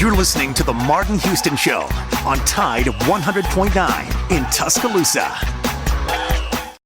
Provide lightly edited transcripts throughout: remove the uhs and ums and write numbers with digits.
You're listening to The Martin Houston Show on Tide 100.9 in Tuscaloosa.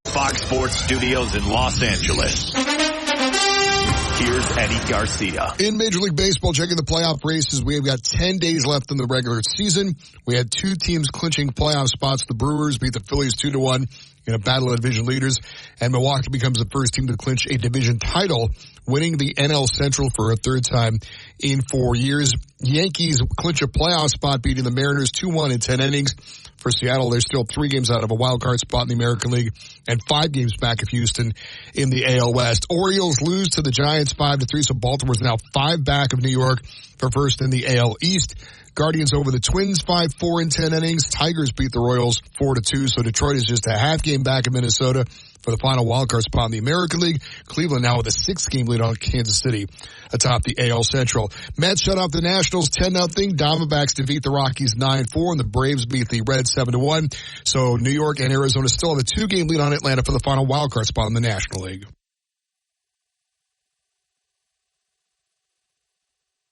Fox Sports Studios in Los Angeles. Here's Eddie Garcia. In Major League Baseball, checking the playoff races, we have got 10 days left in the regular season. We had two teams clinching playoff spots. The Brewers beat the Phillies 2-1 in a battle of division leaders, and Milwaukee becomes the first team to clinch a division title, winning the NL Central for a third time in 4 years. Yankees clinch a playoff spot, beating the Mariners 2-1 in 10 innings. For Seattle, they're still 3 games out of a wild card spot in the American League and 5 games back of Houston in the AL West. Orioles lose to the Giants 5-3, so Baltimore's now 5 back of New York for first in the AL East. Guardians over the Twins 5-4 in 10 innings. Tigers beat the Royals 4-2, so Detroit is just a half game back of Minnesota for the final wildcard spot in the American League. Cleveland now with a 6-game lead on Kansas City atop the AL Central. Mets shut off the Nationals 10-0. Diamondbacks defeat the Rockies 9-4, and the Braves beat the Reds 7-1. So New York and Arizona still have a 2-game lead on Atlanta for the final wildcard spot in the National League.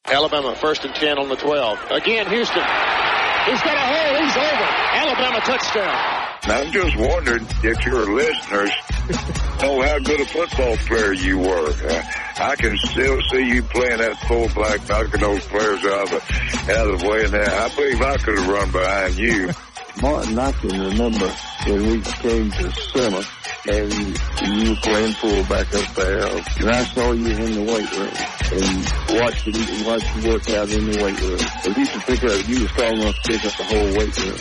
Alabama 1st and 10 on the 12. Again, Houston. He's got a hole. He's over. Alabama touchdown. I'm just wondering if your listeners know how good a football player you were. I can still see you playing that fullback, knocking those players out of the way. And I believe I could have run behind you. Martin, I can remember when we came to summer and you were playing fullback up there, and I saw you in the weight room and watched you work out in the weight room. If you could pick up, you were strong enough to pick up the whole weight room.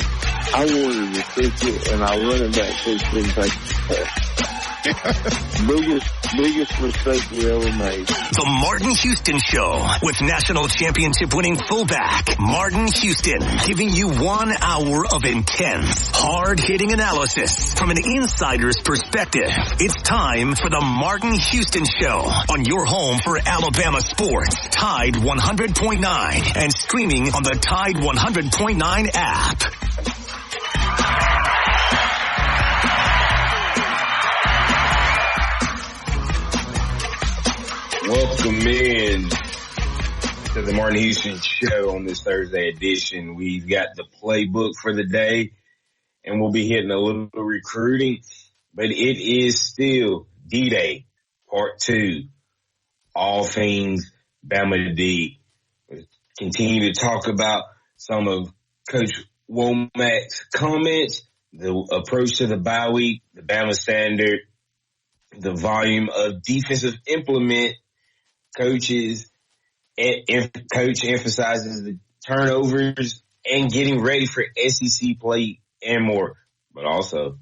I wanted to recruit you, and our running back coach didn't take biggest mistake we ever made. The Martin Houston Show with national championship winning fullback Martin Houston, giving you 1 hour of intense, hard-hitting analysis from an insider's perspective. It's time for the Martin Houston Show on your home for Alabama sports, Tide 100.9, and streaming on the Tide 100.9 app. Welcome in to the Martin Houston Show on this Thursday edition. We've got the playbook for the day, and we'll be hitting a little recruiting, but it is still D-Day, Part 2, all things Bama D. We'll continue to talk about some of Coach Womack's comments, the approach to the bye week, the Bama standard, the volume of defensive implement. Coach emphasizes the turnovers and getting ready for SEC play and more. But also,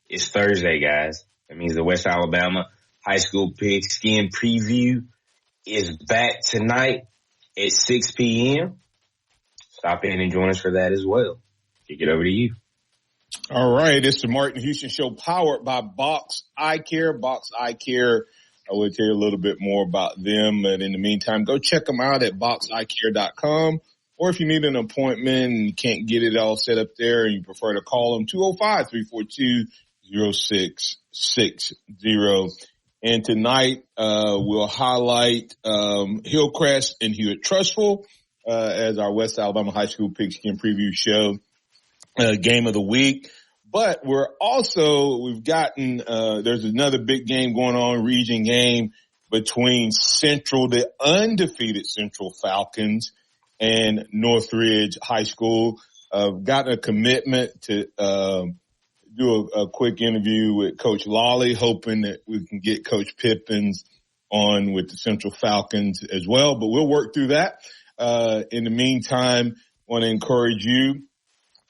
it's Thursday, guys. That means the West Alabama High School Pigskin Preview is back tonight at 6 p.m. Stop in and join us for that as well. Kick it over to you. All right. It's the Martin Houston Show powered by Box Eye Care. Box Eye Care. I will tell you a little bit more about them. But in the meantime, go check them out at boxeyecare.com. Or if you need an appointment and you can't get it all set up there and you prefer to call them, 205-342-0660. And tonight, we'll highlight Hillcrest and Hewitt Trustful as our West Alabama High School Pigskin Preview Show game of the week. But we've gotten, there's another big game going on, region game between the undefeated Central Falcons and Northridge High School. Gotten a commitment to, do a quick interview with Coach Lawley, hoping that we can get Coach Pippins on with the Central Falcons as well. But we'll work through that. In the meantime, want to encourage you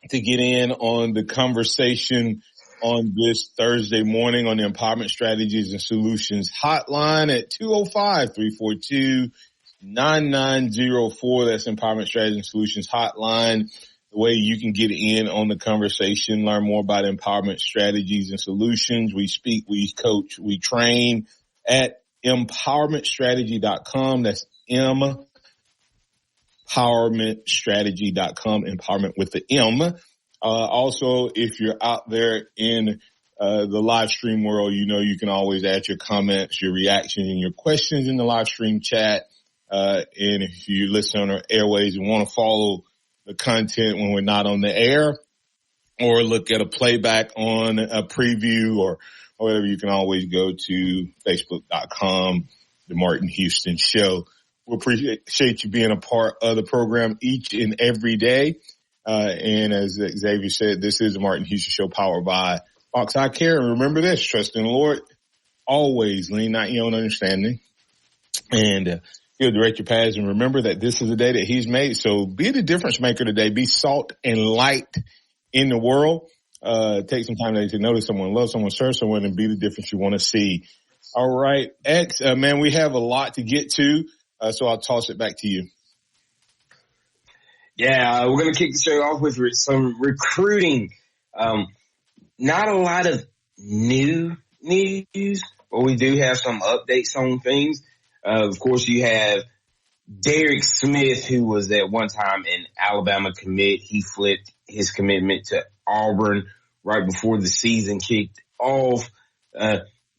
to get in on the conversation on this Thursday morning on the Empowerment Strategies and Solutions hotline at 205-342-9904. That's Empowerment Strategies and Solutions hotline. The way you can get in on the conversation, learn more about empowerment strategies and solutions. We speak, we coach, we train at empowermentstrategy.com. That's empowermentstrategy.com, empowerment with the M. Also, if you're out there in the live stream world, you know you can always add your comments, your reactions, and your questions in the live stream chat. And if you listen on our airways and want to follow the content when we're not on the air, or look at a playback on a preview or whatever, you can always go to Facebook.com, The Martin Houston Show. We appreciate you being a part of the program each and every day. And as Xavier said, this is The Martin Houston Show powered by Fox Eye Care. And remember this, trust in the Lord, always lean not your own understanding. And He'll direct your paths, and remember that this is the day that He's made. So be the difference maker today. Be salt and light in the world. Take some time to notice someone, love someone, serve someone, and be the difference you want to see. All right, X, man, we have a lot to get to, so I'll toss it back to you. Yeah, we're going to kick the show off with some recruiting. Not a lot of new news, but we do have some updates on things. Of course, you have Derek Smith, who was at one time an Alabama commit. He flipped his commitment to Auburn right before the season kicked off.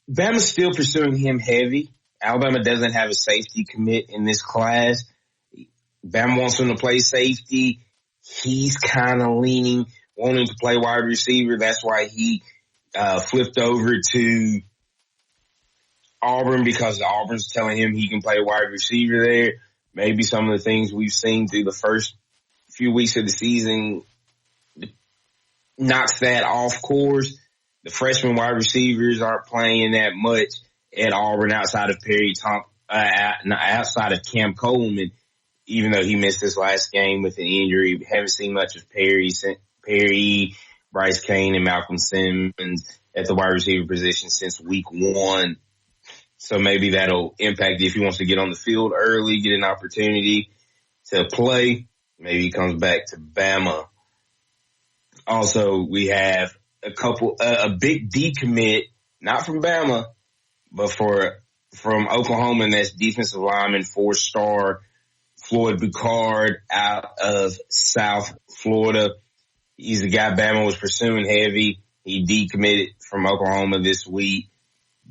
Bama's still pursuing him heavy. Alabama doesn't have a safety commit in this class. Bama wants him to play safety. He's kind of wanting to play wide receiver. That's why he flipped over to Auburn, because Auburn's telling him he can play wide receiver there. Maybe some of the things we've seen through the first few weeks of the season knocks that off course. The freshman wide receivers aren't playing that much at Auburn outside of outside of Cam Coleman, even though he missed his last game with an injury. We haven't seen much of Perry, Bryce Cain, and Malcolm Simmons at the wide receiver position since week 1. So maybe that'll impact if he wants to get on the field early, get an opportunity to play. Maybe he comes back to Bama. Also, we have a big decommit, not from Bama, but from Oklahoma, and that's defensive lineman, 4-star Floyd Boucard out of South Florida. He's the guy Bama was pursuing heavy. He decommitted from Oklahoma this week.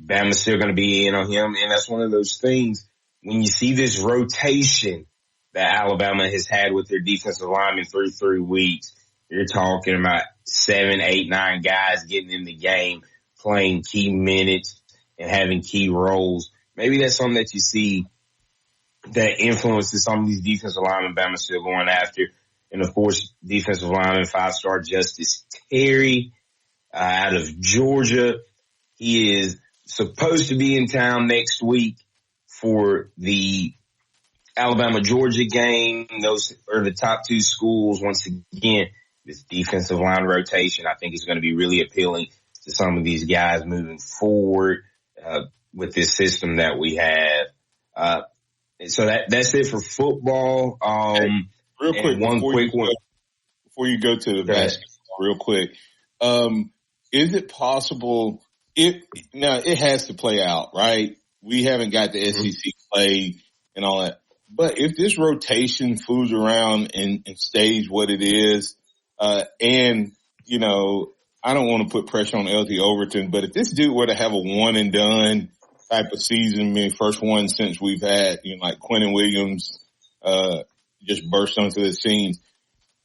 Bama's still going to be in on him, and that's one of those things when you see this rotation that Alabama has had with their defensive linemen through 3 weeks. You're talking about 7, 8, 9 guys getting in the game, playing key minutes and having key roles. Maybe that's something that you see that influences some of these defensive linemen Bama's still going after. And, of course, defensive lineman, 5-star Justice Terry out of Georgia. He is supposed to be in town next week for the Alabama-Georgia game. Those are the top 2 schools. Once again, this defensive line rotation, I think, is going to be really appealing to some of these guys moving forward with this system that we have. So that's it for football. Real quick, before you go to the basketball, real quick, is it possible? Now it has to play out, right? We haven't got the SEC play and all that, but if this rotation fools around and stays what it is, and you know, I don't want to put pressure on LT Overton, but if this dude were to have a one and done type of season, maybe first one since we've had, like Quentin Williams, just burst onto the scene,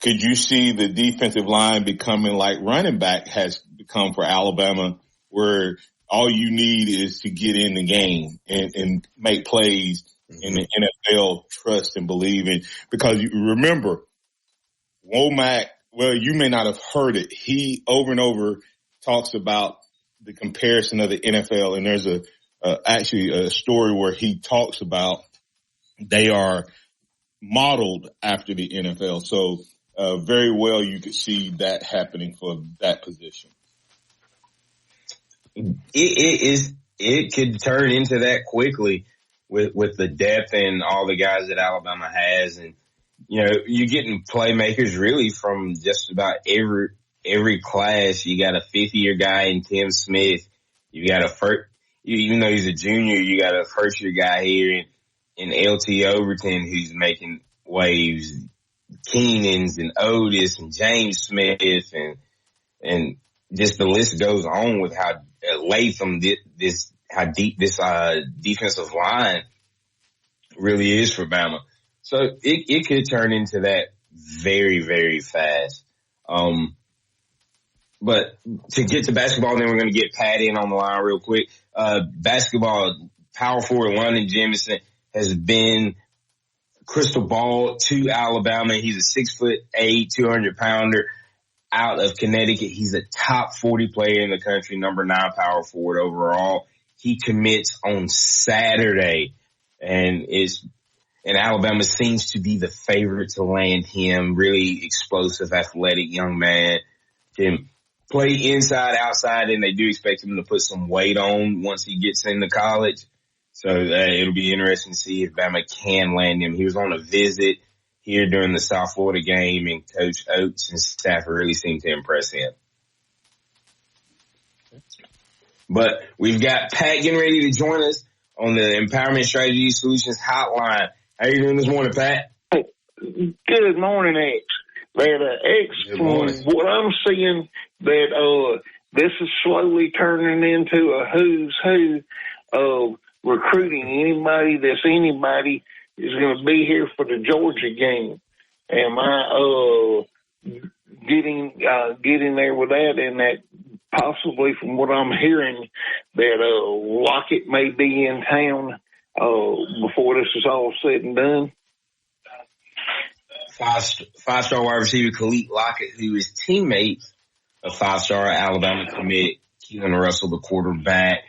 could you see the defensive line becoming like running back has become for Alabama, where all you need is to get in the game and make plays in the NFL, trust and believe in? Because you remember, Womack, well, you may not have heard it. He over and over talks about the comparison of the NFL, and there's actually a story where he talks about they are modeled after the NFL. So very well you could see that happening for that position. It could turn into that quickly with the depth and all the guys that Alabama has. And, you're getting playmakers really from just about every class. You got a 5th-year guy in Tim Smith. You got even though he's a junior, you got a first-year guy here in LT Overton who's making waves. Keenans and Otis and James Smith and just the list goes on with how Latham how deep this defensive line really is for Bama. So it could turn into that very, very fast. But to get to basketball, then we're going to get Pat in on the line real quick. Basketball, power forward London Jemison has been crystal ball to Alabama. He's a 6'8", 200-pounder out of Connecticut. He's a top 40 player in the country, number 9 power forward overall. He commits on Saturday, and Alabama seems to be the favorite to land him. Really explosive, athletic young man. Can play inside, outside, and they do expect him to put some weight on once he gets into college. So it'll be interesting to see if Bama can land him. He was on a visit here during the South Florida game, and Coach Oates and staff really seemed to impress him. But we've got Pat getting ready to join us on the Empowerment Strategy Solutions Hotline. How you doing this morning, Pat? Good morning, X. X, from what I'm seeing, that this is slowly turning into a who's who of recruiting. Anybody is going to be here for the Georgia game. Am I getting there with that? And that possibly, from what I'm hearing, that Lockett may be in town before this is all said and done. Five-star wide receiver Khalid Lockett, who is teammates of 5-star Alabama commit Keelan Russell, the quarterback.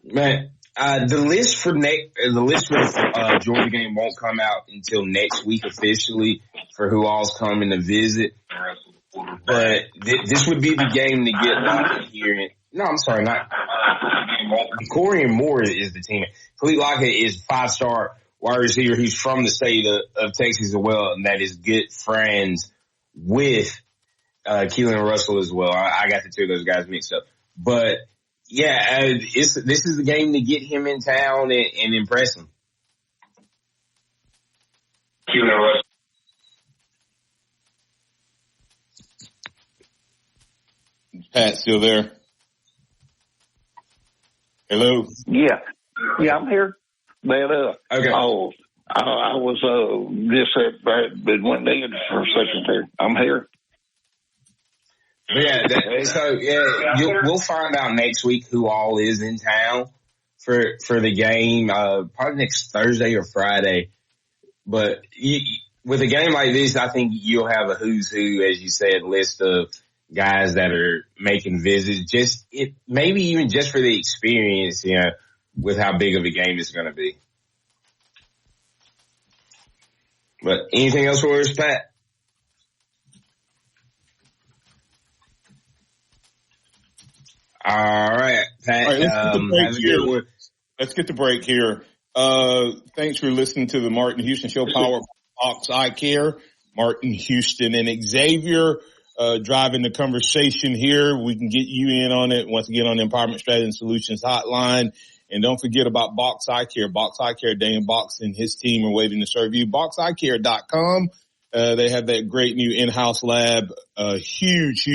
Man, the list for the Georgia game won't come out until next week officially for who all's coming to visit. But this would be the game to get Lockett here. No, I'm sorry, not Corian Moore is the teammate. Khalid Lockett is 5-star wide receiver. He's from the state of Texas as well, and that is good friends with Keelan Russell as well. I got the two of those guys mixed up. But, yeah, this is the game to get him in town and impress him. Keelan Russell. Pat, still there? Hello? Yeah, I'm here. But, okay. I was just it went dead for a second there. I'm here. We'll find out next week who all is in town for the game, probably next Thursday or Friday. But with a game like this, I think you'll have a who's who, as you said, list of guys that are making visits. Maybe even just for the experience, with how big of a game it's going to be. But anything else for us, Pat? All right, Pat. All right, let's get the break here. Thanks for listening to the Martin Houston Show, powered by Box Eye Care. Martin Houston and Xavier driving the conversation here. We can get you in on it once again on the Empowerment Strategy and Solutions Hotline. And don't forget about Box Eye Care. Box Eye Care, Daniel Box and his team are waiting to serve you. BoxEyeCare.com. They have that great new in-house lab, huge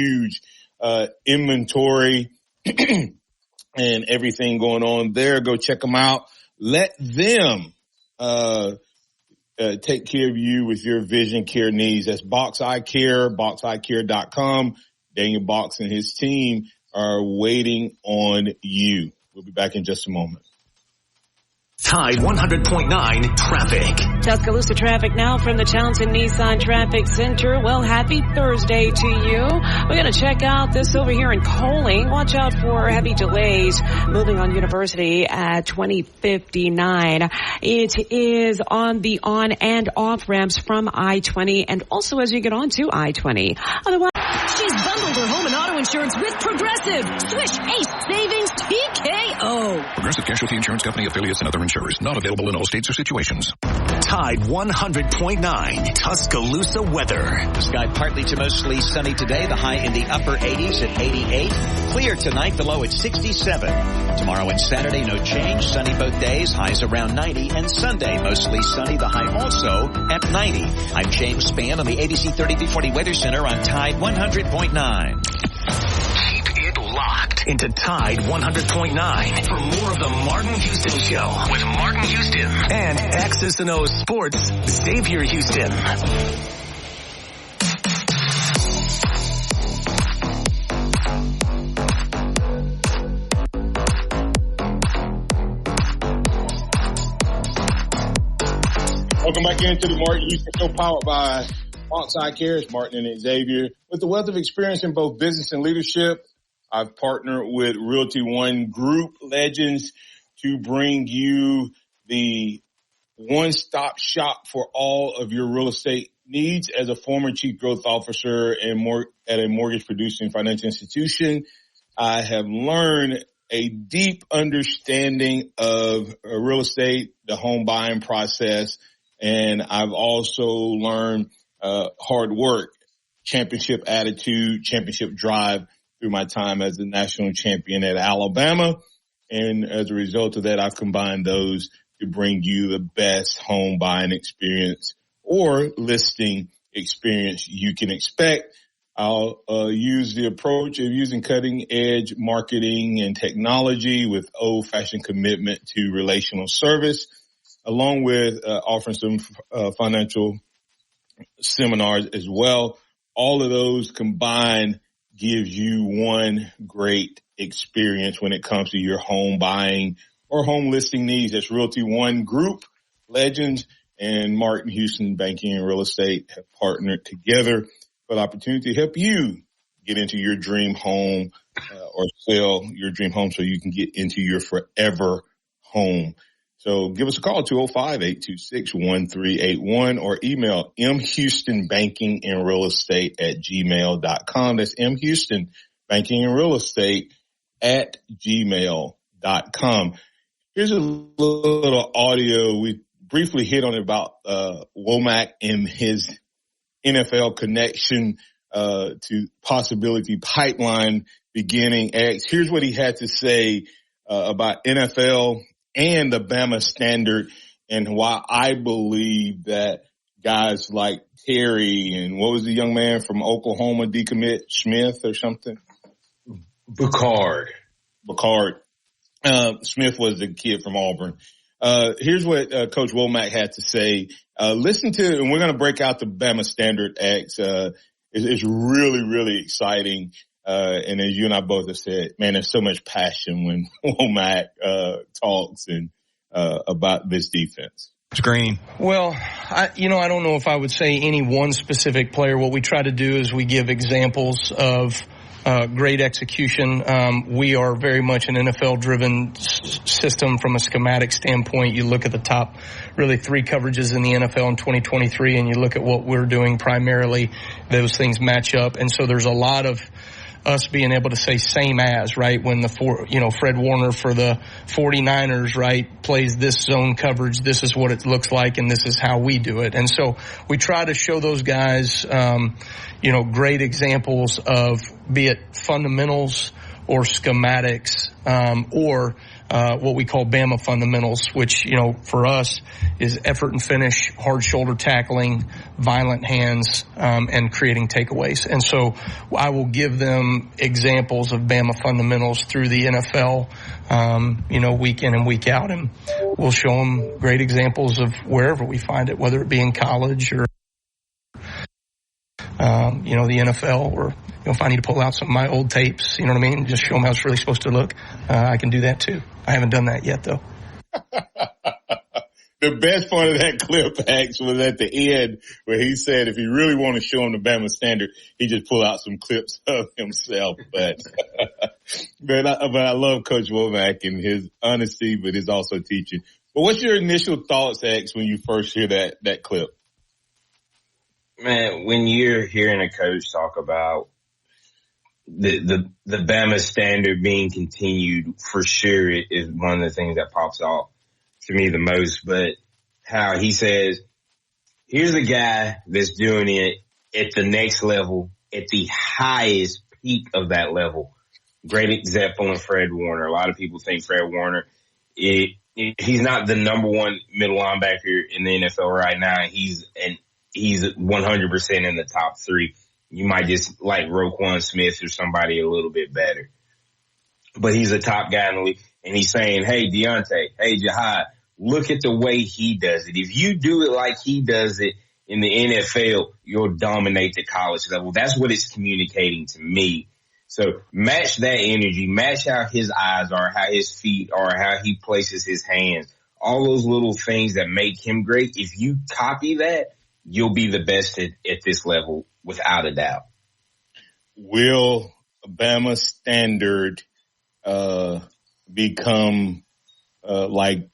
inventory and everything going on there. Go check them out. Let them take care of you with your vision care needs. That's Box Eye Care, BoxEyeCare.com. Daniel Box and his team are waiting on you. We'll be back in just a moment. Tide 100.9 traffic. Tuscaloosa traffic now from the Townsend Nissan Traffic Center. Well, happy Thursday to you. We're going to check out this over here in Coaling. Watch out for heavy delays moving on University at 2059. It is on the on and off ramps from I-20 and also as you get on to I-20. Otherwise, she's bundled her home and auto insurance with Progressive. Swish Ace Savings TKO. Progressive Casualty Insurance Company, affiliates, and other insurers. Not available in all states or situations. Tide 100.9 Tuscaloosa weather. The sky partly to mostly sunny today. The high in the upper 80s at 88. Clear tonight, the low at 67. Tomorrow and Saturday, no change. Sunny both days. Highs around 90. And Sunday, mostly sunny. The high also at 90. I'm James Spann on the ABC 30 before Weather Center on Tide 100.9. Keep it locked. into Tide 100.9 for more of the Martin Houston Show with Martin Houston and X's and O's Sports, Xavier Houston. Welcome back into the Martin Houston Show, powered by Outside Cares, Martin and Xavier. With the wealth of experience in both business and leadership, I've partnered with Realty One Group Legends to bring you the one-stop shop for all of your real estate needs. As a former chief growth officer and at a mortgage producing financial institution, I have learned a deep understanding of real estate, the home buying process, and I've also learned hard work, championship attitude, championship drive through my time as the national champion at Alabama. And as a result of that, I've combined those to bring you the best home buying experience or listing experience you can expect. I'll use the approach of using cutting edge marketing and technology with old fashioned commitment to relational service, along with offering some financial seminars as well. All of those combined gives you one great experience when it comes to your home buying or home listing needs. That's Realty One Group Legends and Martin Houston Banking and Real Estate have partnered together for the opportunity to help you get into your dream home or sell your dream home so you can get into your forever home. So give us a call, 205-826-1381, or email mhoustonbankingandrealestate@gmail.com. That's mhoustonbankingandrealestate@gmail.com. Here's a little audio. We briefly hit on it about Womack and his NFL connection to possibility pipeline beginning X. Here's what he had to say about NFL and the Bama standard, and why I believe that guys like Terry and what was the young man from Oklahoma decommit, Smith or something? Bacard. Smith was the kid from Auburn. Here's what Coach Womack had to say. Listen to, and we're going to break out the Bama Standard X. It's really, really exciting. And as you and I both have said, man, there's so much passion when Womack talks and about this defense. Screen. Well, I don't know if I would say any one specific player. What we try to do is we give examples of great execution. We are very much an NFL-driven system from a schematic standpoint. You look at the top, really 3 coverages in the NFL in 2023, and you look at what we're doing primarily, those things match up. And so there's a lot of us being able to say same as, right, when Fred Warner for the 49ers, right, plays this zone coverage, this is what it looks like, and this is how we do it. And so we try to show those guys, great examples of, be it fundamentals or schematics, or what we call Bama fundamentals, which, for us is effort and finish, hard shoulder tackling, violent hands, and creating takeaways. And so I will give them examples of Bama fundamentals through the NFL, week in and week out. And we'll show them great examples of wherever we find it, whether it be in college or, the NFL, or, if I need to pull out some of my old tapes, just show them how it's really supposed to look. I can do that too. I haven't done that yet, though. The best part of that clip, X, was at the end where he said if he really wanted to show him the Bama standard, he just pull out some clips of himself. But I love Coach Womack and his honesty, but his also teaching. But what's your initial thoughts, X, when you first hear that clip? Man, when you're hearing a coach talk about the Bama standard being continued, for sure it is one of the things that pops off to me the most. But how he says, here's a guy that's doing it at the next level, at the highest peak of that level. Great example in Fred Warner. A lot of people think Fred Warner, he's not the number one middle linebacker in the NFL right now. He's 100% in the top 3. You might just like Roquan Smith or somebody a little bit better. but he's a top guy in the league. And he's saying, hey, Deontay, hey, Jihad, look at the way he does it. If you do it like he does it in the NFL, you'll dominate the college level. That's what it's communicating to me. So match that energy, match how his eyes are, how his feet are, how he places his hands, all those little things that make him great. If you copy that, you'll be the best at this level without a doubt. Will Bama standard become like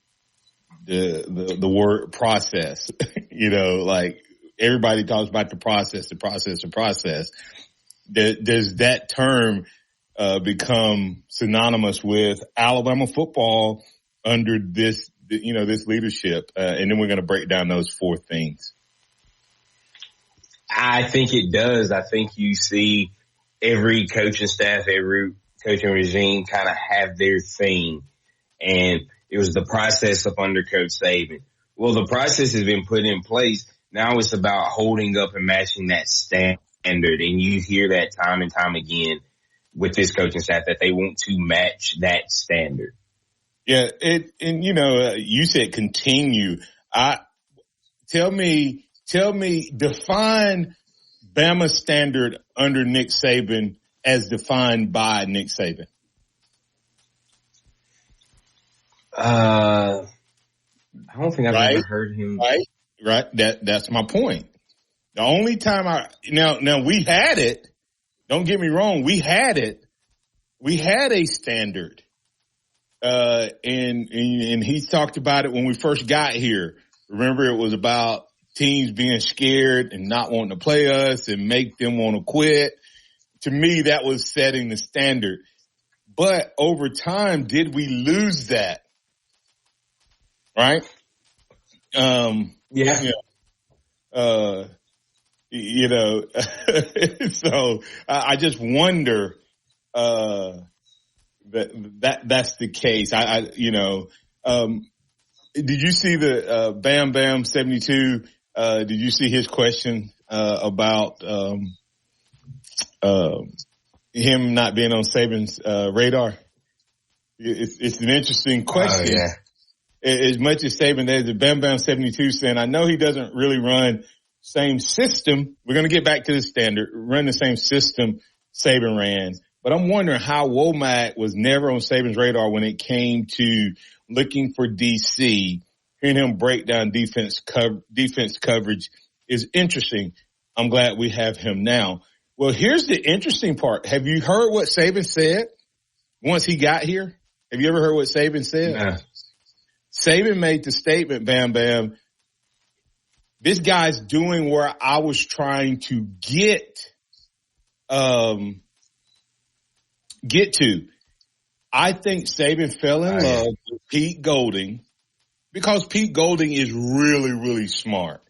the word process? You know, like everybody talks about the process. Does that term become synonymous with Alabama football under this, this leadership? And then we're going to break down those four things. I think it does. I think you see every coaching staff, every coaching regime kind of have their thing. And it was the process up under Coach Saban. Well, the process has been put in place. Now it's about holding up and matching that standard. And you hear that time and time again with this coaching staff that they want to match that standard. Yeah. You said continue. Tell me, define Bama standard under Nick Saban as defined by Nick Saban. I don't think I've ever heard him. Right. That's my point. The only time now we had it. Don't get me wrong. We had it. We had a standard. And he talked about it when we first got here. Remember, it was about teams being scared and not wanting to play us and make them want to quit. To me, that was setting the standard. But over time, did we lose that? Right? Yeah. So I just wonder, that's the case. Did you see the, Bam Bam 72? Did you see his question, about, him not being on Saban's, radar? It's an interesting question. Yeah. As much as Saban, there's a Bam Bam 72 saying, I know he doesn't really run same system. We're going to get back to the standard, run the same system Saban ran. But I'm wondering how Womack was never on Saban's radar when it came to looking for DC. Hearing him break down defense coverage is interesting. I'm glad we have him now. Well, here's the interesting part. Have you heard what Saban said once he got here? Have you ever heard what Saban said? No. Saban made the statement, Bam Bam, this guy's doing where I was trying to get to. I think Saban fell in love with Pete Golding because Pete Golding is really, really smart.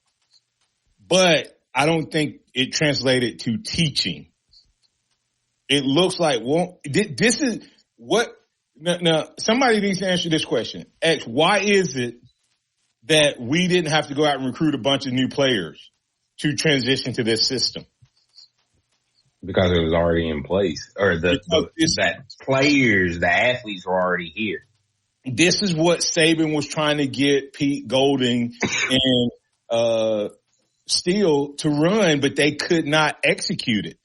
But I don't think it translated to teaching. It looks like, this is what, now somebody needs to answer this question. X, why is it that we didn't have to go out and recruit a bunch of new players to transition to this system? Because it was already in place, or the athletes were already here. This is what Saban was trying to get Pete Golding and Steele to run, but they could not execute it.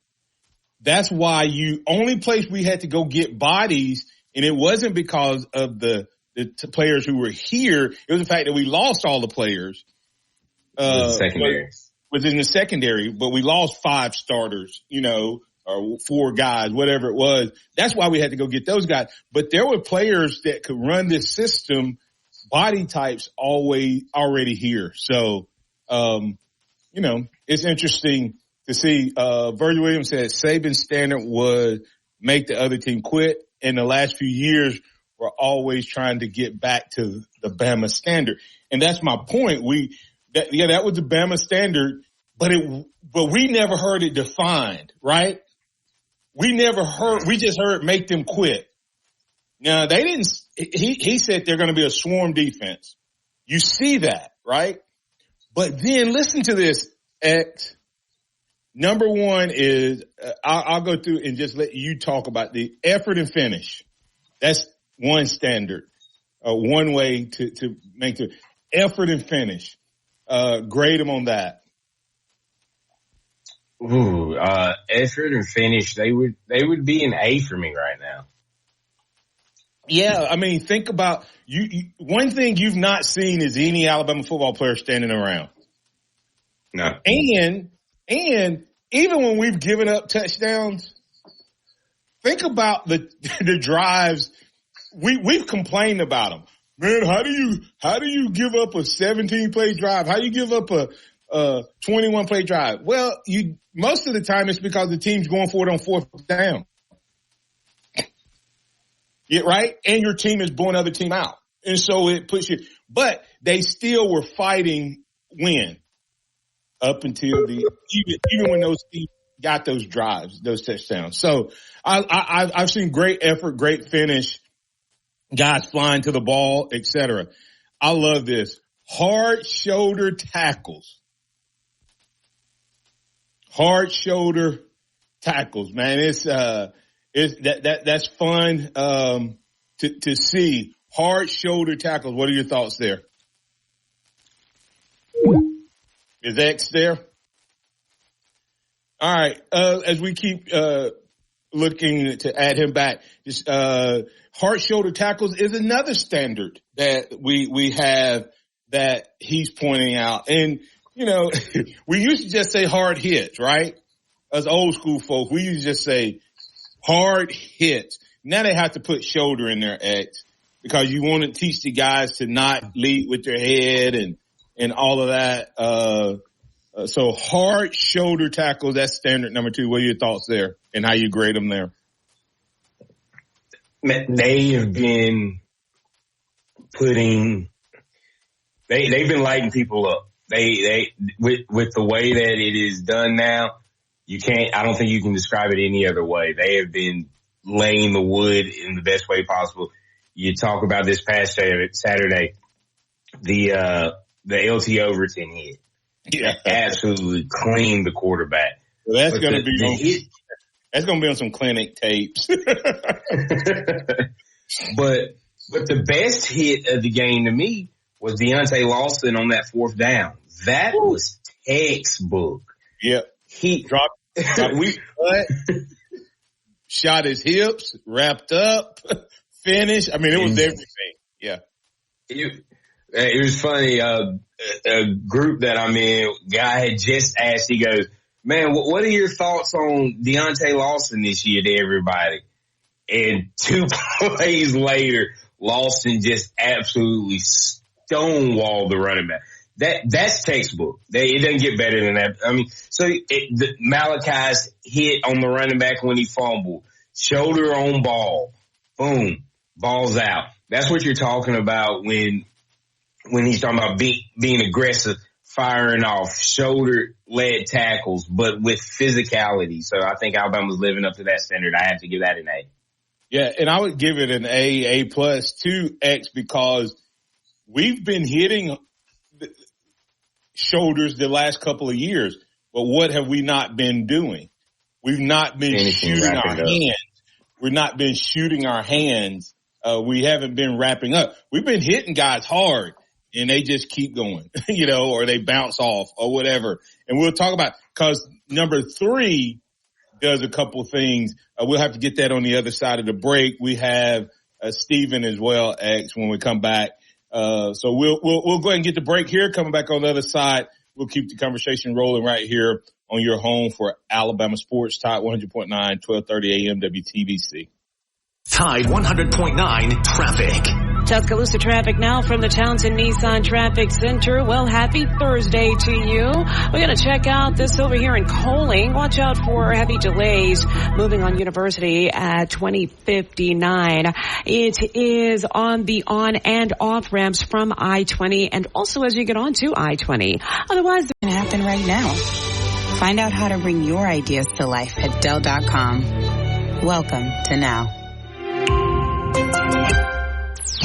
That's why only place we had to go get bodies, and it wasn't because of the players who were here. It was the fact that we lost all the players. Secondary. Within the secondary, but we lost 5 starters, or 4 guys, whatever it was. That's why we had to go get those guys. But there were players that could run this system, body types already here. So, it's interesting to see. Virgil Williams said Saban's standard was make the other team quit. In the last few years, we're always trying to get back to the Bama standard. And that's my point. That was the Bama standard, but we never heard it defined, right? We just heard make them quit. Now they didn't, he said they're going to be a swarm defense. You see that, right? But then listen to this, X. Number one is, I'll go through and just let you talk about the effort and finish. That's one standard, one way to make the effort and finish. Grade them on that. Ooh, effort and finish, they would be an A for me right now. Yeah, I mean, think about you. One thing you've not seen is any Alabama football player standing around. No. And even when we've given up touchdowns, think about the drives. We've complained about them. Man, how do you give up a 17-play drive? How do you give up a 21-play drive? Well, most of the time it's because the team's going for it on fourth down. Yeah, right? And your team is blowing other team out. And so it puts you, but they still were fighting win up until even when those teams got those drives, those touchdowns. So I've seen great effort, great finish, guys flying to the ball, etc. I love this. Hard shoulder tackles. Hard shoulder tackles, man. That's fun to see. Hard shoulder tackles. What are your thoughts there? Is X there? All right. As we keep looking to add him back, just hard shoulder tackles is another standard that we have that he's pointing out. And you know, we used to just say hard hits, right? As old school folk, we used to just say hard hits. Now they have to put shoulder in their X because you want to teach the guys to not lead with their head and all of that. So hard shoulder tackles, that's standard number 2. What are your thoughts there and how you grade them there? They have been they've been lighting people up. They with the way that it is done now, I don't think you can describe it any other way. They have been laying the wood in the best way possible. You talk about this past Saturday, the LT Overton hit. Yeah. Absolutely cleaned the quarterback. Well, that's going to be on some clinic tapes. But the best hit of the game to me was Deontay Lawson on that fourth down. That was textbook. Yep. He dropped shot his hips, wrapped up, finished. I mean, it was everything. Yeah. It was funny. A group that I'm in, guy had just asked, he goes, man, what are your thoughts on Deontay Lawson this year to everybody? And 2 plays later, Lawson just absolutely stonewalled the running back. That's textbook. It doesn't get better than that. I mean, so Malachi's hit on the running back when he fumbled, shoulder on ball, boom, ball's out. That's what you're talking about when he's talking about being aggressive, firing off, shoulder-led tackles, but with physicality. So I think Alabama's living up to that standard. I have to give that an A. Yeah, and I would give it an A plus 2X because we've been hitting shoulders the last couple of years, but what have we not been doing? We've not been shooting our hands. We've not been shooting our hands. We haven't been wrapping up. We've been hitting guys hard and they just keep going, or they bounce off or whatever. And we'll talk about, cause number 3 does a couple things. We'll have to get that on the other side of the break. We have Stephen as well, X, when we come back. So we'll go ahead and get the break here. Coming back on the other side, we'll keep the conversation rolling right here on your home for Alabama Sports, Tide 100.9, 1230 AM WTBC. Tide 100.9 traffic. Tuscaloosa traffic now from the Townsend Nissan Traffic Center. Well, happy Thursday to you. We're going to check out this over here in Coaling. Watch out for heavy delays moving on University at 2059. It is on the on and off ramps from I-20 and also as you get on to I-20. Otherwise, it can happen right now. Find out how to bring your ideas to life at Dell.com. Welcome to Now.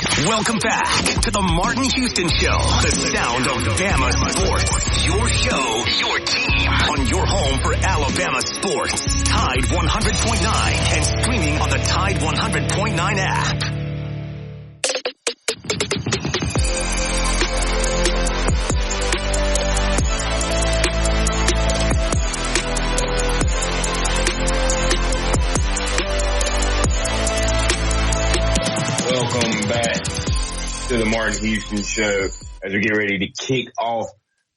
Welcome back to the Martin Houston Show, the sound of Bama sports. Your show, your team, on your home for Alabama sports. Tide 100.9 and streaming on the Tide 100.9 app. Welcome back to the Martin Houston Show. As we get ready to kick off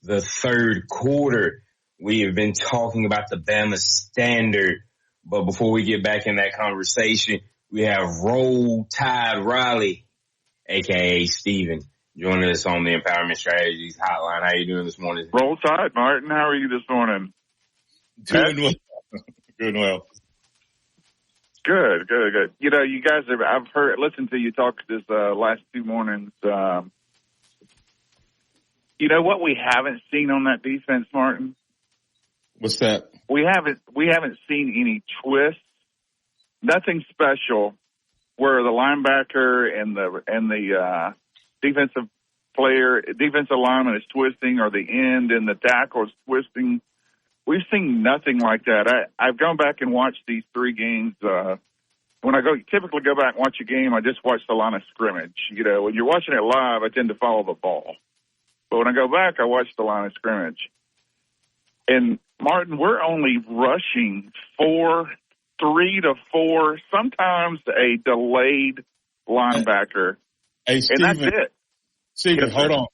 the third quarter, we have been talking about the Bama Standard. But before we get back in that conversation, we have Roll Tide Riley, a.k.a. Steven, joining us on the Empowerment Strategies Hotline. How are you doing this morning? Roll Tide, Martin. How are you this morning? Doing well. Doing well. Good. You know, you guys I've listened to you talk this last 2 mornings. You know what we haven't seen on that defense, Martin? What's that? We haven't seen any twists. Nothing special where the linebacker and the defensive lineman is twisting, or the end and the tackle is twisting. We've seen nothing like that. I've gone back and watched these 3 games. When I typically go back and watch a game, I just watch the line of scrimmage. You know, when you're watching it live, I tend to follow the ball. But when I go back, I watch the line of scrimmage. And, Martin, we're only rushing 3 to 4, sometimes a delayed linebacker. Hey, Steven, and that's it. Steven, hold on.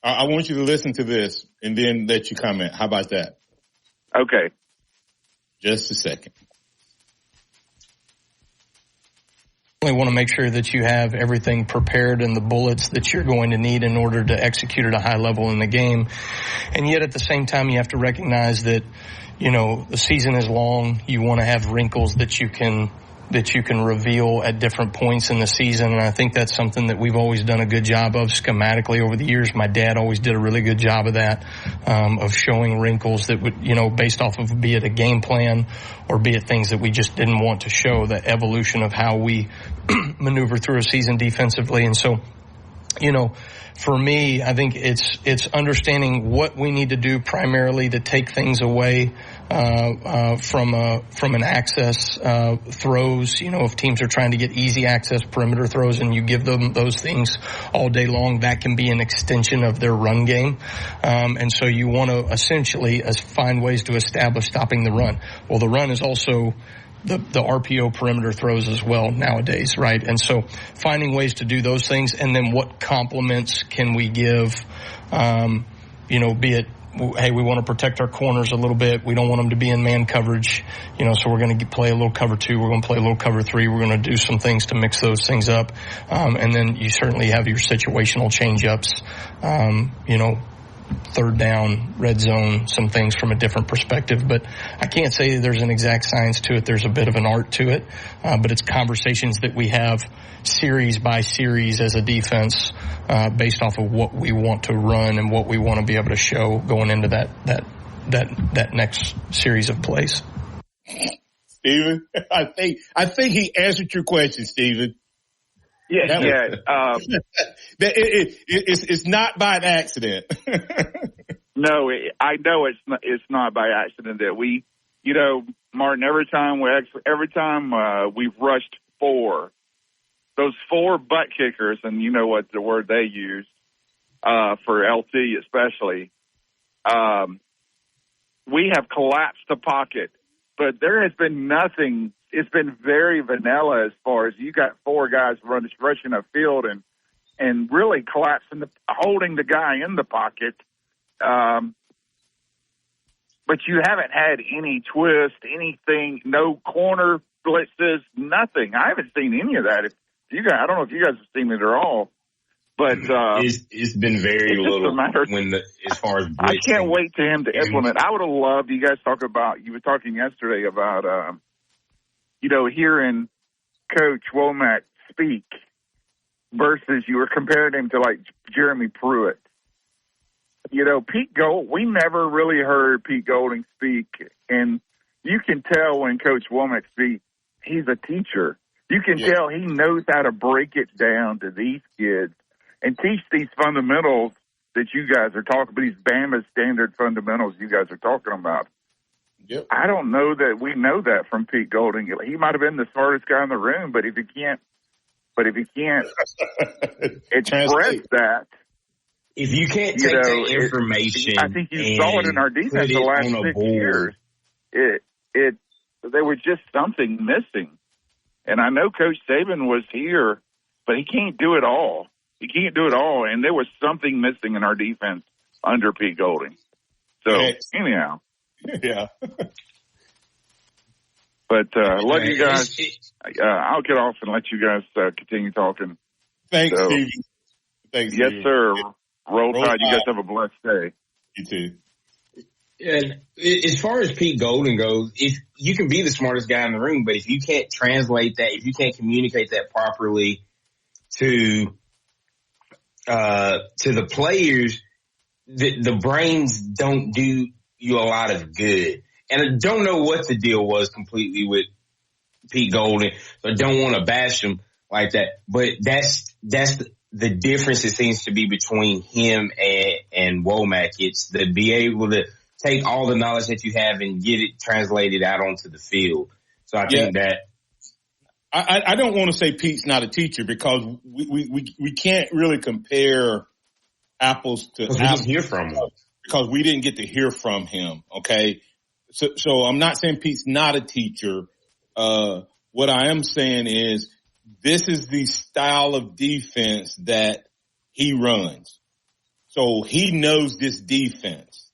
I want you to listen to this and then let you comment. How about that? Okay. Just a second. You want to make sure that you have everything prepared and the bullets that you're going to need in order to execute at a high level in the game. And yet at the same time, you have to recognize that, you know, the season is long. You want to have wrinkles that you can reveal at different points in the season. And I think that's something that we've always done a good job of schematically over the years. My dad always did a really good job of that, of showing wrinkles that would, you know, based off of be it a game plan or be it things that we just didn't want to show, the evolution of how we maneuver through a season defensively. And so, you know, for me, I think it's understanding what we need to do primarily to take things away from an access throws. You know, if teams are trying to get easy access perimeter throws and you give them those things all day long, that can be an extension of their run game. And so you want to essentially find ways to establish stopping the run. Well, the run is also the RPO perimeter throws as well nowadays, right? And so finding ways to do those things, and then what complements can we give, you know, be it, hey, we want to protect our corners a little bit. We don't want them to be in man coverage, you know, so we're going to play a little cover 2. We're going to play a little cover 3. We're going to do some things to mix those things up. And then you certainly have your situational change-ups, you know, third down, red zone, some things from a different perspective. But I can't say there's an exact science to it. There's a bit of an art to it. But it's conversations that we have series by series as a defense, based off of what we want to run and what we want to be able to show going into that next series of plays. Steven, I think he answered your question, Steven. It's not by an accident. No, I know it's not by accident that we, you know, Martin. Every time we've rushed 4, those 4 butt kickers, and you know what the word they use for LT especially. We have collapsed the pocket, but there has been nothing. It's been very vanilla as far as you got 4 guys rushing a field and really collapsing, holding the guy in the pocket. But you haven't had any twist, anything, no corner blitzes, nothing. I haven't seen any of that. I don't know if you guys have seen it at all. But it's been very little as far as blitzing. I can't wait to him to implement. I would have loved you guys you were talking yesterday about you know, hearing Coach Womack speak versus you were comparing him to like Jeremy Pruitt. You know, Pete Gold, we never really heard Pete Golding speak, and you can tell when Coach Womack speaks, he's a teacher. You can tell he knows how to break it down to these kids and teach these fundamentals that you guys are talking about, these Bama standard fundamentals you guys are talking about. Yep. I don't know that we know that from Pete Golding. He might have been the smartest guy in the room, but if he can't express that, if you can't take the information, I think you saw it in our defense the last 6 years. There was just something missing. And I know Coach Saban was here, but he can't do it all. He can't do it all. And there was something missing in our defense under Pete Golding. So, anyhow. Yeah. But let you guys, I'll get off and let you guys continue talking. Thanks, Stevie. Thanks, yes, Stevie. sir. Roll Tide. You guys have a blessed day. You too. And as far as Pete Golding goes, if you can be the smartest guy in the room, but if you can't translate that, if you can't communicate that properly to the players, the brains don't do you a lot of good. And I don't know what the deal was completely with Pete Golding. So I don't want to bash him like that, but that's the difference it seems to be between him and Womack. It's to be able to take all the knowledge that you have and get it translated out onto the field. So I think that I don't want to say Pete's not a teacher because we can't really compare apples to apples. We didn't hear from him. Because we didn't get to hear from him. Okay. So I'm not saying Pete's not a teacher. What I am saying is this is the style of defense that he runs. So he knows this defense.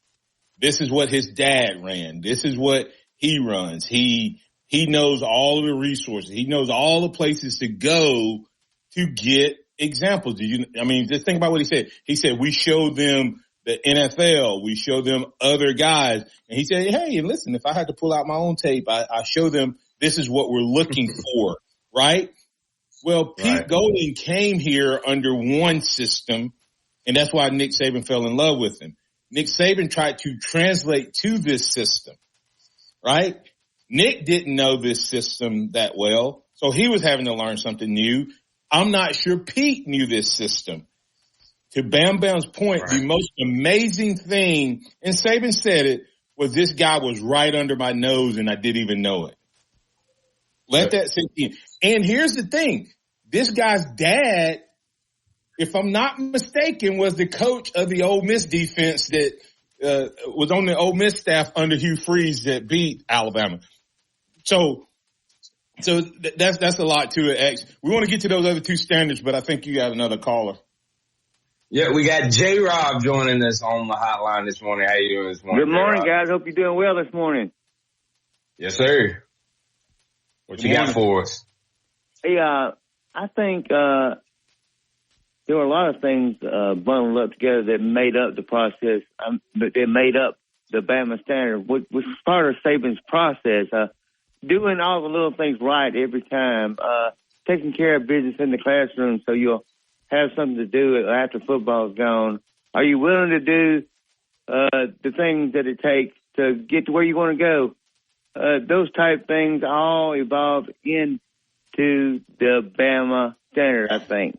This is what his dad ran. This is what he runs. He knows all of the resources. He knows all the places to go to get examples. Just think about what he said. He said, we showed them the NFL. We show them other guys. And he said, hey, listen, if I had to pull out my own tape, I show them this is what we're looking for, right? Well, Pete Golding came here under one system, and that's why Nick Saban fell in love with him. Nick Saban tried to translate to this system, right? Nick didn't know this system that well, so he was having to learn something new. I'm not sure Pete knew this system. To Bam Bam's point, the most amazing thing, and Saban said it, was this guy was right under my nose and I didn't even know it. Let that sink in. And here's the thing. This guy's dad, if I'm not mistaken, was the coach of the Ole Miss defense that was on the Ole Miss staff under Hugh Freeze that beat Alabama. So that's a lot to it, X. We want to get to those other two standards, but I think you got another caller. Yeah, we got J-Rob joining us on the hotline this morning. How you doing this morning? Good morning, guys. Hope you're doing well this morning. Yes, sir. What you got for us? Hey, I think there were a lot of things bundled up together that made up the process, that made up the Bama Standard, which was part of Saban's process. Doing all the little things right every time, taking care of business in the classroom so you'll have something to do after football's gone. Are you willing to do the things that it takes to get to where you want to go? Those type things all evolved into the Bama Standard, I think.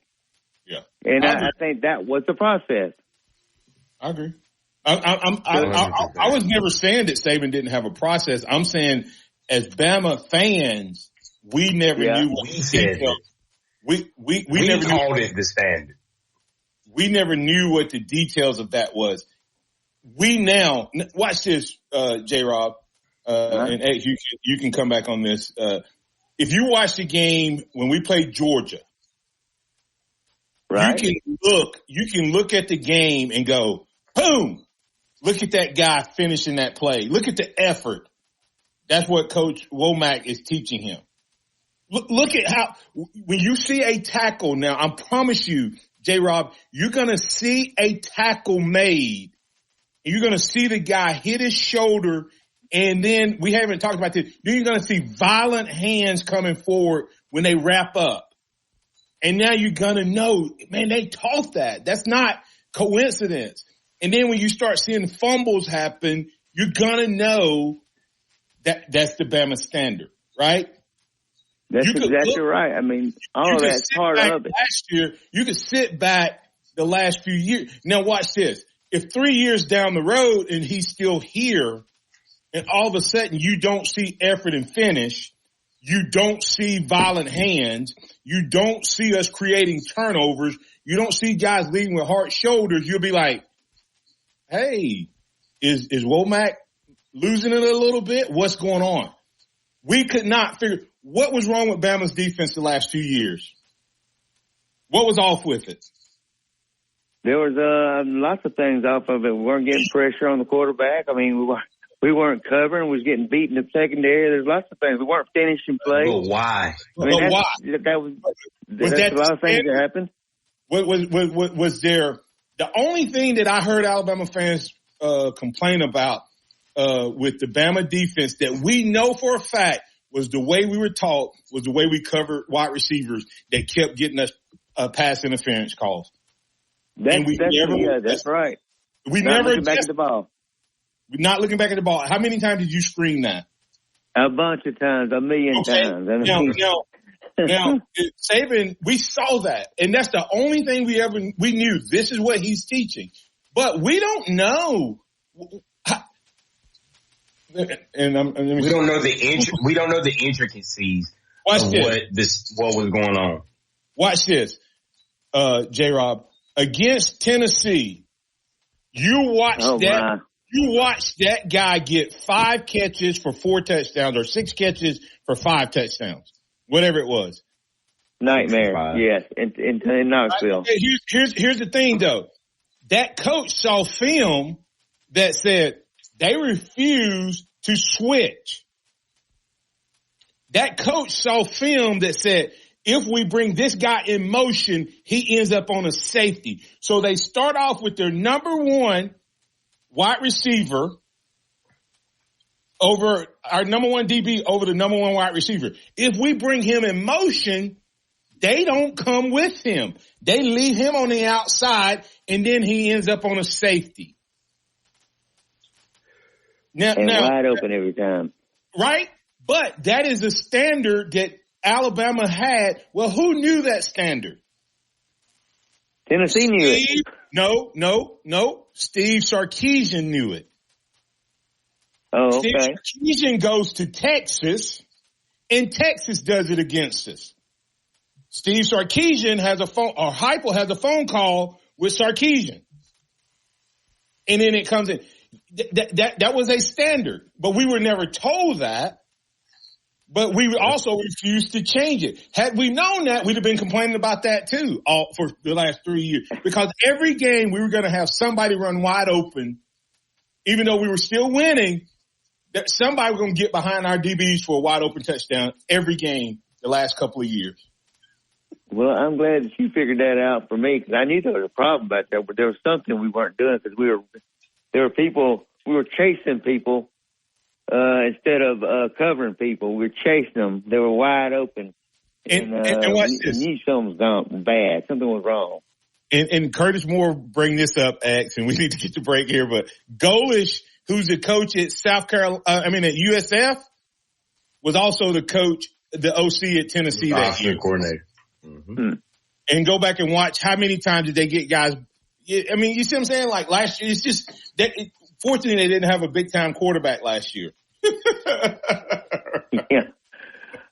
Yeah. And I think that was the process. I agree. I was never saying that Saban didn't have a process. I'm saying as Bama fans, we never knew what he said. We never called it the standard. We never knew what the details of that was. We now watch this, J-Rob, and X, you can come back on this. If you watch the game when we played Georgia, you can look at the game and go, boom, look at that guy finishing that play. Look at the effort. That's what Coach Womack is teaching him. Look at how, when you see a tackle now, I promise you, J-Rob, you're going to see a tackle made. And you're going to see the guy hit his shoulder. And then we haven't talked about this. Then you're going to see violent hands coming forward when they wrap up. And now you're going to know, man, they taught that. That's not coincidence. And then when you start seeing fumbles happen, you're going to know that that's the Bama Standard, right? That's exactly right. I mean, all of that's part of it. Last year, you could sit back the last few years. Now watch this. If 3 years down the road and he's still here, and all of a sudden you don't see effort and finish, you don't see violent hands, you don't see us creating turnovers, you don't see guys leading with hard shoulders, you'll be like, hey, is Womack losing it a little bit? What's going on? We could not figure what was wrong with Bama's defense the last few years. What was off with it? There was lots of things off of it. We weren't getting pressure on the quarterback. I mean, we weren't covering. We was getting beat in the secondary. There's lots of things. We weren't finishing plays. But why? I mean, why? That's a lot of things that happened. Was there the only thing that I heard Alabama fans complain about with the Bama defense that we know for a fact was the way we were taught, was the way we covered wide receivers that kept getting us pass interference calls. That's right. We never looking back at the ball. We're not looking back at the ball. How many times did you screen that? A bunch of times, a million times. Now, Saban, we saw that, and that's the only thing we knew. This is what he's teaching, but we don't know. And we don't know the intricacies of what was going on. Watch this, J-Rob. Against Tennessee, you watched that guy get 5 catches for 4 touchdowns or 6 catches for 5 touchdowns, whatever it was. Nightmare, yes, in Knoxville. Here's the thing, though. That coach saw film that said they refused to switch. That coach saw film that said, if we bring this guy in motion, he ends up on a safety. So they start off with their number 1 wide receiver over our number 1 DB over the number 1 wide receiver. If we bring him in motion, they don't come with him. They leave him on the outside, and then he ends up on a safety. Now wide open every time. Right? But that is a standard that Alabama had. Well, who knew that standard? Tennessee knew it. No. Steve Sarkisian knew it. Oh, okay. Steve Sarkisian goes to Texas, and Texas does it against us. Steve Sarkisian has Heupel has a phone call with Sarkisian. And then it comes in. That was a standard, but we were never told that. But we also refused to change it. Had we known that, we'd have been complaining about that too, for the last 3 years. Because every game we were going to have somebody run wide open, even though we were still winning, that somebody was going to get behind our DBs for a wide open touchdown every game the last couple of years. Well, I'm glad that you figured that out for me, because I knew there was a problem back there, but there was something we weren't doing, because we were chasing people. Instead of covering people, we're chasing them. They were wide open. And watch this. You knew something was gone bad. Something was wrong. And Curtis Moore bring this up, X, and we need to get the break here. But Golish, who's the coach at at USF, was also the coach, the OC at Tennessee that year. Coordinator. Mm-hmm. And go back and watch how many times did they get guys. I mean, you see what I'm saying? Like last year, it's just that. Fortunately, they didn't have a big time quarterback last year. Yeah.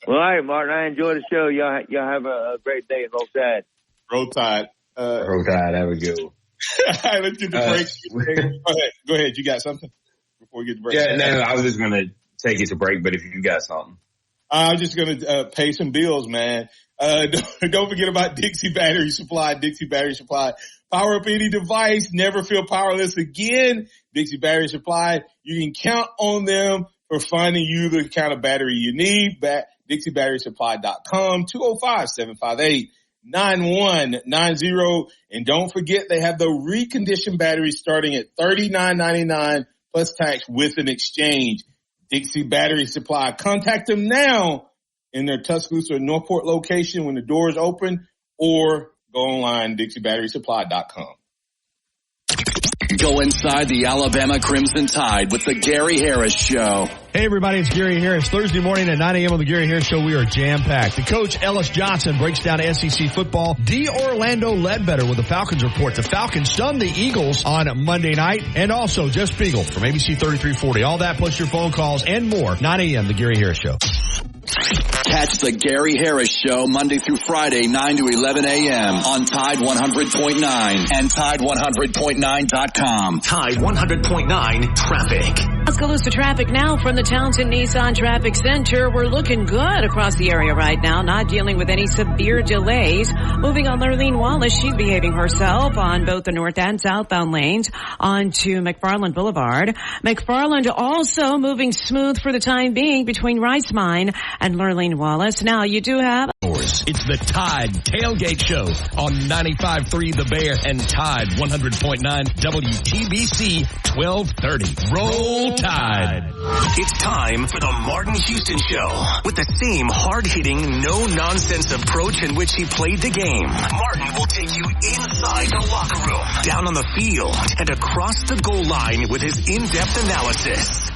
Well, all right, Martin. I enjoyed the show. Y'all have a great day. Roll Tide. Roll Tide. Roll Tide. Have a good one. All right, let's get the break. Go ahead. You got something before we get the break? Yeah, no, I was just going to take it to break, but if you got something. I'm just going to pay some bills, man. Don't forget about Dixie Battery Supply. Dixie Battery Supply. Power up any device. Never feel powerless again. Dixie Battery Supply. You can count on them for finding you the kind of battery you need. DixieBatterySupply.com, 205-758-9190. And don't forget they have the reconditioned batteries starting at $39.99 plus tax with an exchange. Dixie Battery Supply. Contact them now in their Tuscaloosa or Northport location when the doors open, or go online, DixieBatterySupply.com. Go inside the Alabama Crimson Tide with the Gary Harris Show. Hey everybody, it's Gary Harris. Thursday morning at 9 a.m. on the Gary Harris Show, we are jam-packed. The coach, Ellis Johnson, breaks down SEC football. D. Orlando Ledbetter with the Falcons report. The Falcons stunned the Eagles on Monday night. And also, Jess Spiegel from ABC 3340. All that plus your phone calls and more. 9 a.m. the Gary Harris Show. Catch the Gary Harris Show Monday through Friday, 9 to 11 a.m. on Tide 100.9 and Tide100.9.com. Tide 100.9 traffic. Let's go to traffic now from the Townsend Nissan Traffic Center. We're looking good across the area right now, not dealing with any severe delays. Moving on, Lurleen Wallace, she's behaving herself on both the north and southbound lanes onto McFarland Boulevard. McFarland also moving smooth for the time being between Rice Mine and Lurleen Wallace. Now, you do have... It's the Tide Tailgate Show on 95.3 The Bear and Tide 100.9 WTBC 1230. Roll Tide. It's time for the Martin Houston Show. With the same hard-hitting, no-nonsense approach in which he played the game, Martin will take you inside the locker room, down on the field, and across the goal line with his in-depth analysis.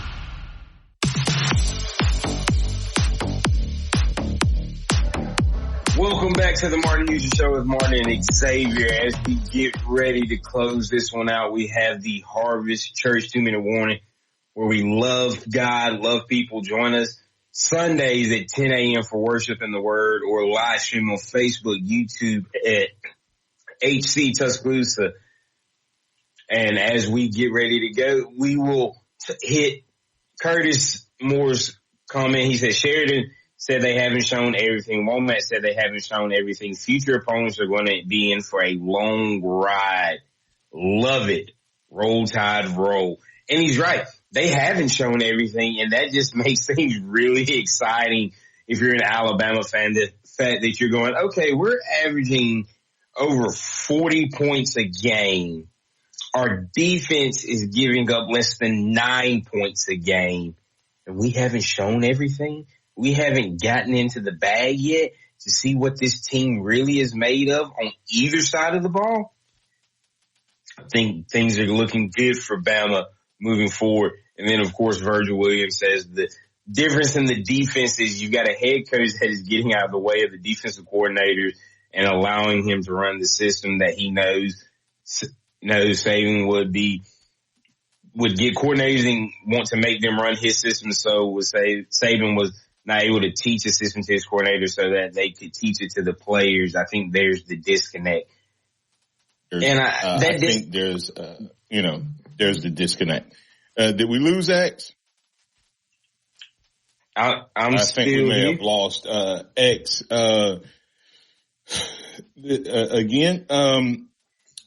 Welcome back to the Martin Houston Show with Martin and Xavier. As we get ready to close this one out, we have the Harvest Church 2-minute warning where we love God, love people. Join us Sundays at 10 a.m. for worship in the Word, or live stream on Facebook, YouTube at HC Tuscaloosa. And as we get ready to go, we will hit Curtis Moore's comment. He said, Sheridan said they haven't shown everything. Womack said they haven't shown everything. Future opponents are going to be in for a long ride. Love it. Roll Tide, roll. And he's right. They haven't shown everything, and that just makes things really exciting if you're an Alabama fan. The fact that you're going, okay, we're averaging over 40 points a game. Our defense is giving up less than 9 points a game, and we haven't shown everything. We haven't gotten into the bag yet to see what this team really is made of on either side of the ball. I think things are looking good for Bama moving forward. And then, of course, Virgil Williams says the difference in the defense is you've got a head coach that is getting out of the way of the defensive coordinators and allowing him to run the system that he knows Saban would get coordinators and want to make them run his system. So Saban was not able to teach a system to his coordinators so that they could teach it to the players. I think there's the disconnect. I think there's the disconnect. Did we lose X? I think we may have lost X again.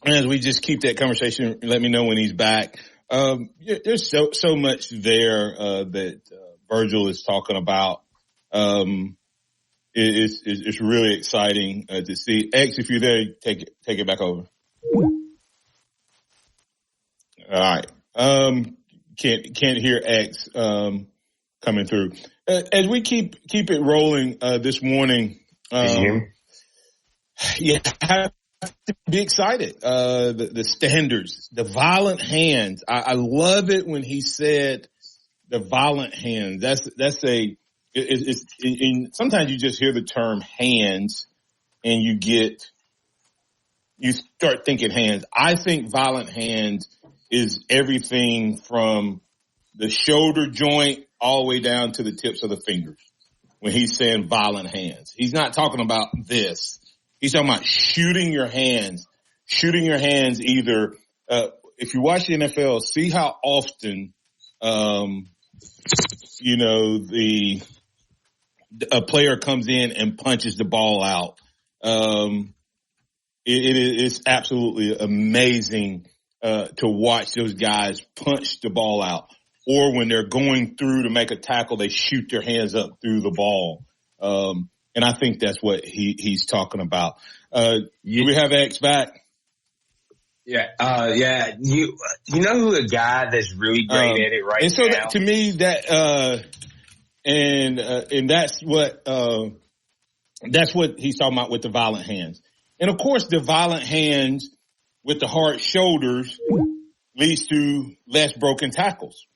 As we just keep that conversation, let me know when he's back. There's so much there that Virgil is talking about. It's really exciting to see. X, if you're there, take it back over. All right. Can't hear X coming through. As we keep it rolling this morning. Yeah, I have to be excited. The standards, the violent hands. I love it when he said the violent hands. Sometimes you just hear the term hands and you start thinking hands. I think violent hands is everything from the shoulder joint all the way down to the tips of the fingers. When he's saying violent hands, he's not talking about this. He's talking about shooting your hands either. If you watch the NFL, see how often, a player comes in and punches the ball out. It's absolutely amazing to watch those guys punch the ball out. Or when they're going through to make a tackle, they shoot their hands up through the ball. And I think that's what he's talking about. Do we have X back? Yeah. You know who a guy that's really great at it right now? And so to me that, and that's what he's talking about with the violent hands. And of course the violent hands with the hard shoulders leads to less broken tackles,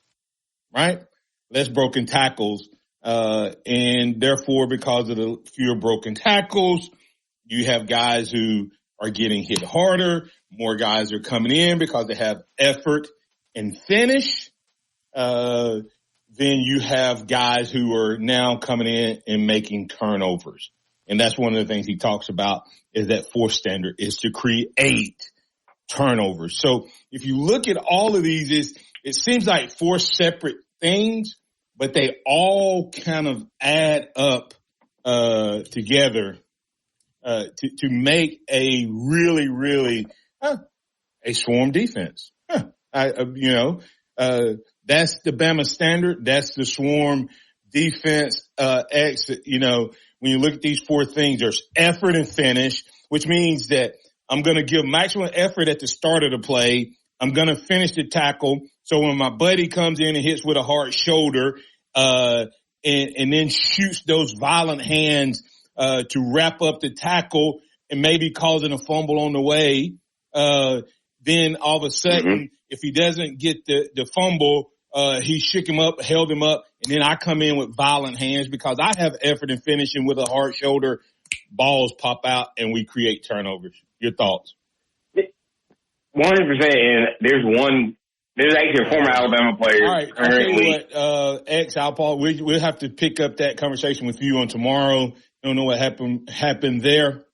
right? Less broken tackles. And therefore, because of the fewer broken tackles, you have guys who are getting hit harder. More guys are coming in because they have effort and finish. Then you have guys who are now coming in and making turnovers. And that's one of the things he talks about, is that fourth standard is to create turnovers. So if you look at all of these, it seems like four separate things, but they all kind of add up together to make a really, really a swarm defense. That's the Bama standard. That's the swarm defense. When you look at these four things, there's effort and finish, which means that I'm going to give maximum effort at the start of the play. I'm going to finish the tackle. So when my buddy comes in and hits with a hard shoulder, and then shoots those violent hands, to wrap up the tackle and maybe causing a fumble on the way, then all of a sudden, if he doesn't get the fumble, he shook him up, held him up, and then I come in with violent hands because I have effort in finishing with a hard shoulder. Balls pop out and we create turnovers. Your thoughts? 100%. And there's actually a former Alabama player. All right. I'll tell you what, Paul, we'll have to pick up that conversation with you on tomorrow. Don't know what happened there,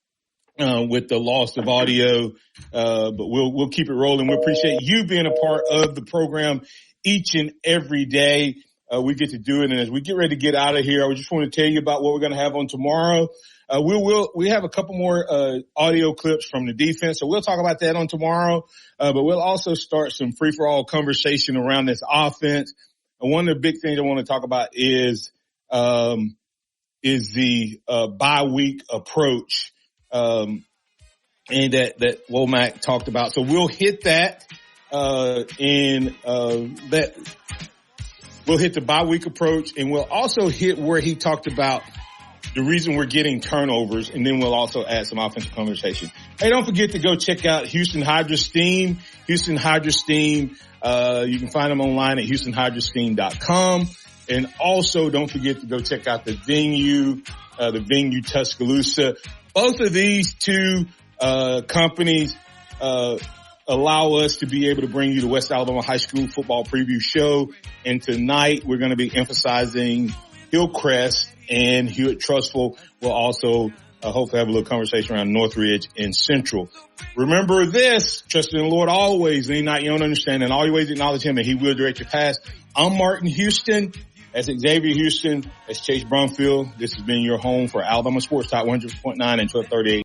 with the loss of audio. But we'll keep it rolling. We appreciate you being a part of the program each and every day. We get to do it. And as we get ready to get out of here, I just want to tell you about what we're going to have on tomorrow. We have a couple more, audio clips from the defense. So we'll talk about that on tomorrow. But we'll also start some free for all conversation around this offense. And one of the big things I want to talk about is the, bye week approach, and that Womack talked about. So we'll hit that, we'll hit the bye week approach, and we'll also hit where he talked about the reason we're getting turnovers, and then we'll also add some offensive conversation. Hey, don't forget to go check out Houston Hydro Steam. Houston Hydro Steam. You can find them online at HoustonHydroSteam.com. And also don't forget to go check out the Venue Tuscaloosa. Both of these two companies allow us to be able to bring you the West Alabama High School football preview show. And tonight we're going to be emphasizing Hillcrest and Hewitt-Trussville. We'll also hopefully have a little conversation around Northridge and Central. Remember this: trust in the Lord always, lean not your own understanding, all your ways acknowledge him, and he will direct your path. I'm Martin Houston. That's Xavier Houston. That's Chase Brumfield. This has been your home for Alabama Sports Talk 100.9 and 1230.